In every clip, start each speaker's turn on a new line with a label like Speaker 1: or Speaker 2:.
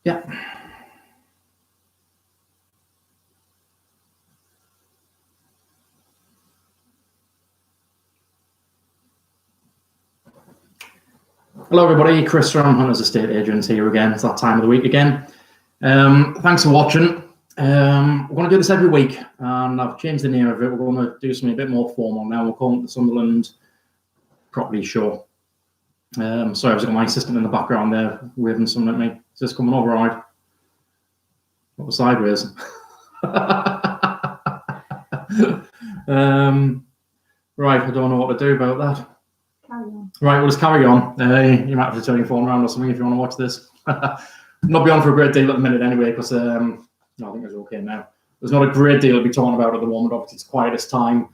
Speaker 1: Yeah. Hello, everybody. Chris from Hunters Estate Agents here again. It's that time of the week again. Thanks for watching. We're going to do this every week, and I've changed the name of it. We're going to do something a bit more formal now. We're calling it the Sunderland Property Show. Sorry, I've got my assistant in the background there waving something at me. Is this coming over all right? What was sideways? Right, I don't know what to do about that. Right, we'll just carry on. You might have to turn your phone around or something if you want to watch this. Not be on for a great deal at the minute anyway, because I think it's okay now. There's not a great deal to be talking about at the moment. Obviously, it's the quietest time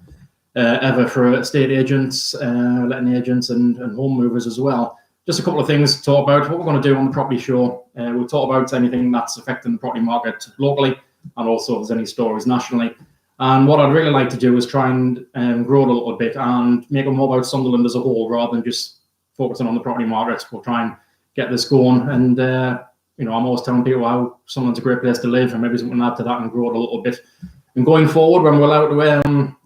Speaker 1: ever for estate agents, letting agents, and home movers as well. Just a couple of things to talk about. What we're going to do on the property show, we'll talk about anything that's affecting the property market locally, and also if there's any stories nationally. And what I'd really like to do is try and grow it a little bit and make it more about Sunderland as a whole rather than just focusing on the property market. We'll try and get this going. And, I'm always telling people how Sunderland's a great place to live, and maybe something to add to that and grow it a little bit. And going forward, when we're allowed to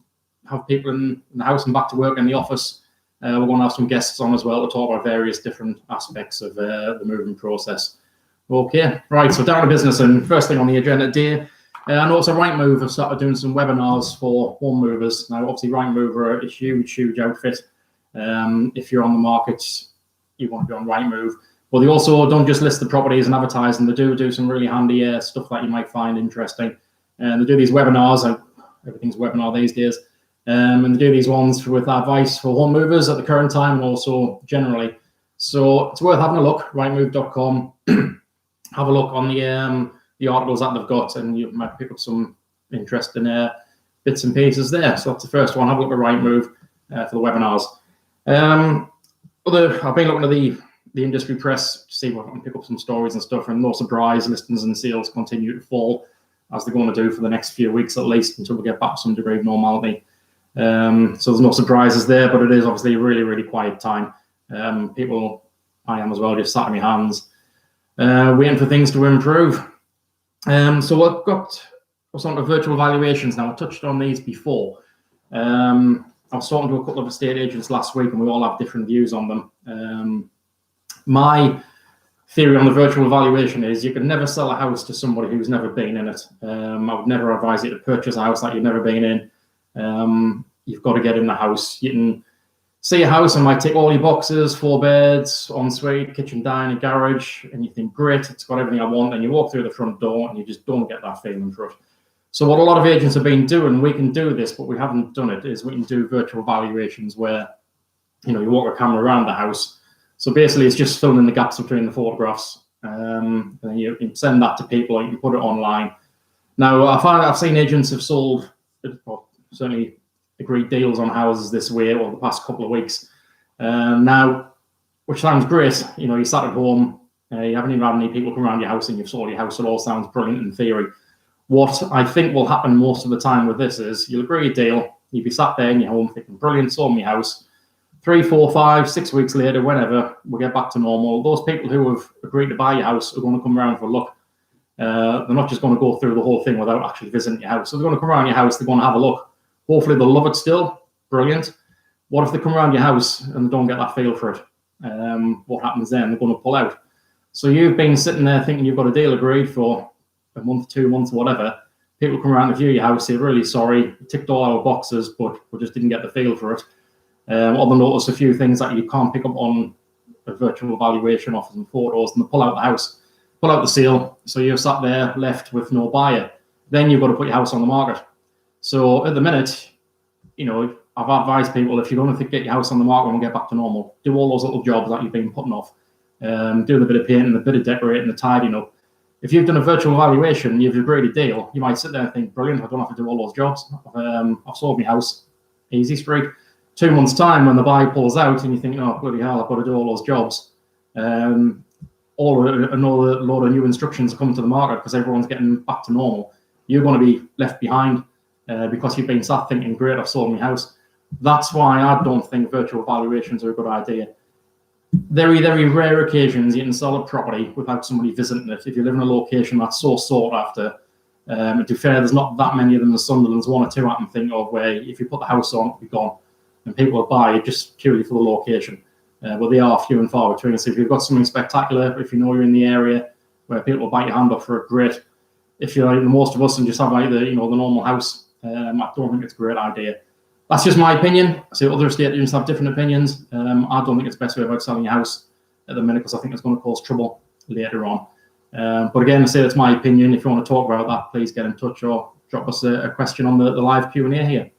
Speaker 1: have people in the house and back to work in the office, we're going to have some guests on as well to talk about various different aspects of the moving process. Okay, right, so down to business. And first thing on the agenda today, and also Rightmove have started doing some webinars for home movers. Now, obviously, Rightmove are a huge outfit. If you're on the market, you want to be on Rightmove. But they also don't just list the properties and advertise them. They do some really handy stuff that you might find interesting. And they do these webinars. Everything's webinar these days. And they do these ones with advice for home movers at the current time and also generally. So it's worth having a look. Rightmove.com. Have a look on the articles that they've got, and you might pick up some interesting bits and pieces there. So that's the first one. Have a look at Rightmove for the webinars. I've been looking at the industry press to see if I can pick up some stories and stuff, and no surprise, listings and sales continue to fall as they're going to do for the next few weeks at least until we get back to some degree of normality. So there's no surprises there, but it is obviously a really quiet time. I am as well, just sat in my hands, waiting for things to improve. So I've got some of virtual valuations now. I touched on these before. I was talking to a couple of estate agents last week, and we all have different views on them. My theory on the virtual valuation is you can never sell a house to somebody who's never been in it. I would never advise you to purchase a house that you've never been in. You've got to get in the house. You can see a house and might tick all your boxes, 4 beds, ensuite, kitchen, dining, garage, and you think, great, it's got everything I want. And you walk through the front door and you just don't get that feeling for it. So what a lot of agents have been doing, we can do this, but we haven't done it, is we can do virtual valuations where, you walk a camera around the house. So basically it's just filling in the gaps between the photographs. And you can send that to people, or you can put it online. Now, I've seen agents have sold, certainly agreed deals on houses this way over the past couple of weeks. Now, which sounds great. You sat at home, you haven't even had any people come around your house and you've sold your house. It all sounds brilliant in theory. What I think will happen most of the time with this is you'll agree a deal, you'll be sat there in your home thinking, brilliant, sold my house. 3, 4, 5, 6 weeks later, whenever, we'll get back to normal. Those people who have agreed to buy your house are going to come around for a look. They're not just going to go through the whole thing without actually visiting your house. So they're going to come around your house, they're going to have a look. Hopefully they'll love it still. Brilliant. What if they come around your house and they don't get that feel for it? What happens then? They're going to pull out. So you've been sitting there thinking you've got a deal agreed for a month, 2 months, whatever. People come around to view your house, say, really sorry, ticked all our boxes, but we just didn't get the feel for it. Or they notice a few things that you can't pick up on a virtual valuation offers and photos, and they pull out the house, pull out the sale. So you're sat there left with no buyer. Then you've got to put your house on the market. So at the minute, I've advised people, if you're going to get your house on the market and get back to normal, do all those little jobs that you've been putting off. Do the bit of painting, the bit of decorating, the tidying up. If you've done a virtual valuation, you've agreed a deal, you might sit there and think, brilliant, I don't have to do all those jobs. I've sold my house, easy street. 2 months' time, when the buyer pulls out and you think, oh, bloody hell, I've got to do all those jobs. Another load of new instructions are coming to the market because everyone's getting back to normal. You're going to be left behind because you've been sat thinking, great, I've sold my house. That's why I don't think virtual valuations are a good idea. very, very rare occasions you can sell a property without somebody visiting it. If you live in a location that's so sought after, to be fair, there's not that many of them in Sunderland. There's one or two I can think of where if you put the house on, it'll be gone. And people will buy it just purely for the location. But they are few and far between. So if you've got something spectacular, if you know you're in the area where people will bite your hand off for a great. If you're like most of us and just have like the normal house, I don't think it's a great idea. That's just my opinion. So other estate agents have different opinions. I don't think it's the best way about selling a house at the minute because I think it's going to cause trouble later on. But again, I say that's my opinion. If you want to talk about that, please get in touch or drop us a question on the live Q&A here.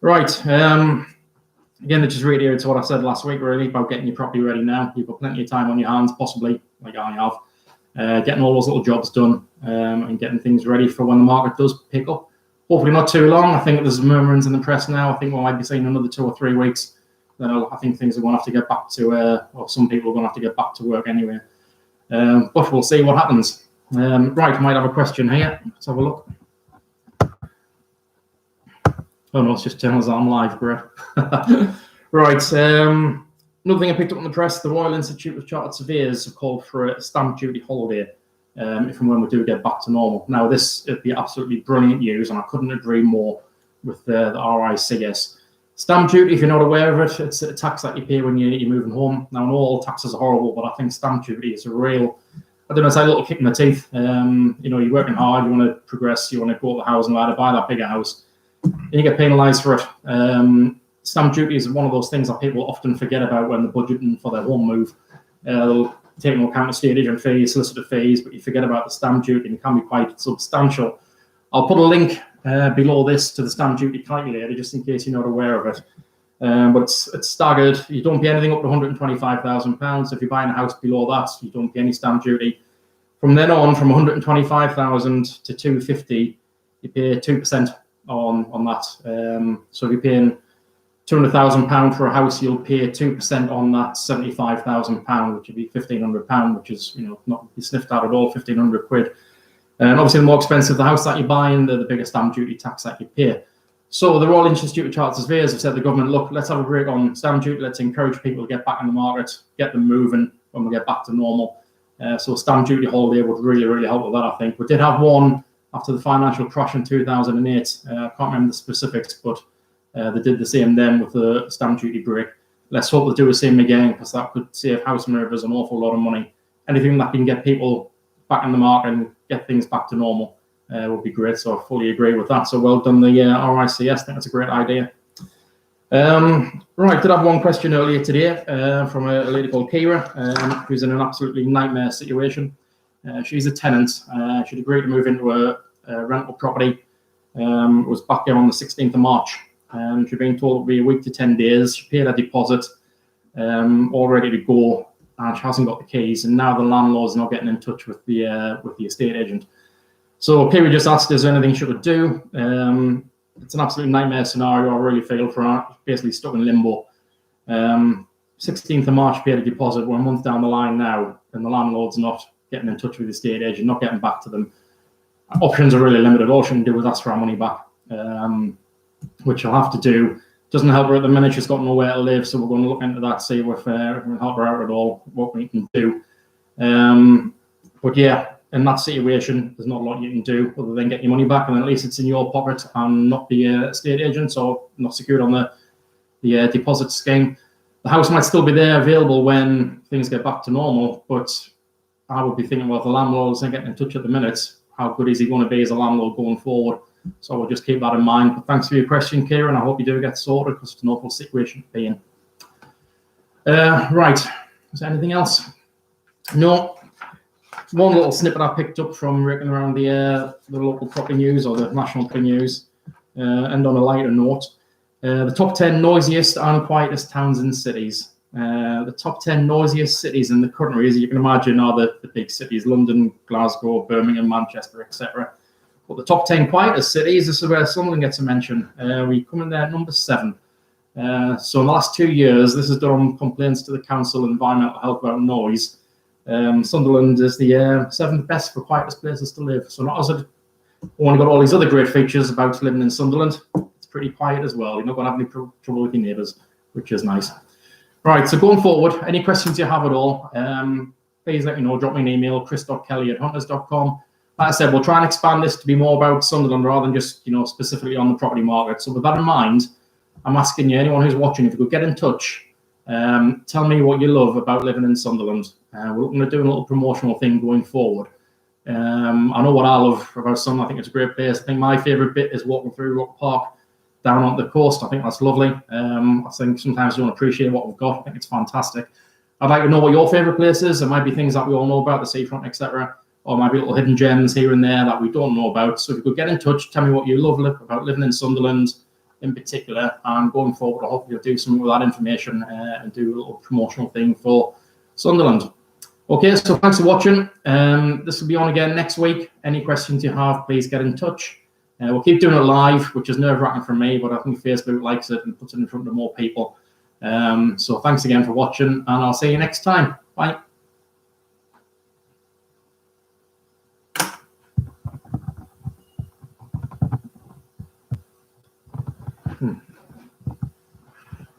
Speaker 1: Right. Again, it just reiterates what I said last week, really, about getting your property ready now. You've got plenty of time on your hands, possibly, like I have, getting all those little jobs done and getting things ready for when the market does pick up. Hopefully not too long. I think there's murmurings in the press now. I think we might be seeing another 2 or 3 weeks. Then I think things are going to have to get back to, or some people are going to have to get back to work anyway. But we'll see what happens. Right, I might have a question here. Let's have a look. Oh no, it's just telling us I'm live, great. Right, another thing I picked up in the press, the Royal Institute of Chartered Surveyors have called for a stamp duty holiday if and when we do get back to normal. Now, this would be absolutely brilliant news, and I couldn't agree more with the RICS. Stamp duty, if you're not aware of it, it's a tax that you pay when you're moving home. Now, I know all taxes are horrible, but I think stamp duty is a real, I don't know, it's like a little kick in the teeth. You're working hard, you want to progress, you want to go to the housing ladder, buy that bigger house, and you get penalised for it. Stamp duty is one of those things that people often forget about when they're budgeting for their home move. They'll take into account estate agent fees, solicitor fees, but you forget about the stamp duty, and it can be quite substantial. I'll put a link below this to the stamp duty calculator, just in case you're not aware of it. But it's staggered. You don't pay anything up to £125,000. If you're buying a house below that, you don't pay any stamp duty. From then on, from £125,000 to £250,000, you pay 2% on that. So if you're paying £200,000 for a house, you'll pay 2% on that £75,000, which would be £1,500, which is not be sniffed at all, £1,500. And obviously, the more expensive the house that you're buying, the bigger stamp duty tax that you pay. So the Royal Institute of Chartered Surveyors have said to the government, look, let's have a break on stamp duty. Let's encourage people to get back in the market, get them moving when we get back to normal. So stamp duty holiday would really, really help with that, I think. We did have one after the financial crash in 2008. I can't remember the specifics, but they did the same then with the stamp duty break. Let's hope they do the same again, because that could save house movers an awful lot of money. Anything that can get people back in the market and get things back to normal would be great. So I fully agree with that. So well done, the RICS. I think that's a great idea. Right, did have one question earlier today from a lady called Kira, who's in an absolutely nightmare situation. She's a tenant. She'd agreed to move into a rental property. It was back there on the 16th of March. She'd been told it would be a week to 10 days. She paid her deposit, all ready to go, and she hasn't got the keys. And now the landlord's not getting in touch with the estate agent. So Kira just asked, is there anything she could do? It's an absolute nightmare scenario. I really feel for her. Basically stuck in limbo. 16th of March, paid a deposit. We're a month down the line now, and the landlord's not getting in touch with the estate agent, not getting back to them. Options are really limited. All she can do is ask for our money back, which she'll have to do. Doesn't help her at the minute. She's got nowhere to live, so we're going to look into that, see if we can help her out at all, what we can do. But yeah, in that situation, there's not a lot you can do other than get your money back, and then at least it's in your pocket and not the estate agent, or not secured on the deposit scheme. The house might still be there available when things get back to normal, but I would be thinking, well, if the landlord isn't getting in touch at the minute, how good is he going to be as a landlord going forward? So we'll just keep that in mind. But thanks for your question, Kieran. I hope you do get sorted, because it's an awful situation to be in. Right. Is there anything else? No. One little snippet I picked up from raking around the local property news, or the national property news, and on a lighter note, the top 10 noisiest and quietest towns and cities. The top 10 noisiest cities in the country, as you can imagine, are the big cities: London, Glasgow, Birmingham, Manchester, etc. But the top 10 quietest cities, this is where Sunderland gets a mention. We come in there at number 7. So in the last 2 years, this has done complaints to the council and environmental health about noise. Sunderland is the 7th best for quietest places to live. So not as it only got all these other great features about living in Sunderland, it's pretty quiet as well. You're not going to have any trouble with your neighbours, which is nice. Right, so going forward, any questions you have at all, please let me know. Drop me an email, chris.kelly@hunters.com. Like I said, we'll try and expand this to be more about Sunderland rather than just, specifically on the property market. So with that in mind, I'm asking you, anyone who's watching, if you could get in touch, tell me what you love about living in Sunderland. We're going to do a little promotional thing going forward. I know what I love about Sunderland. I think it's a great place. I think my favourite bit is walking through Rock Park down on the coast. I think that's lovely. I think sometimes you don't appreciate what we've got. I think it's fantastic. I'd like to know what your favourite place is. There might be things that we all know about, the seafront, etc., or maybe little hidden gems here and there that we don't know about. So if you could get in touch, tell me what you love about living in Sunderland in particular, and going forward, I hope you'll do something with that information and do a little promotional thing for Sunderland. Okay, so thanks for watching. This will be on again next week. Any questions you have, please get in touch. We'll keep doing it live, which is nerve-wracking for me, but I think Facebook likes it and puts it in front of more people. So thanks again for watching, and I'll see you next time. Bye.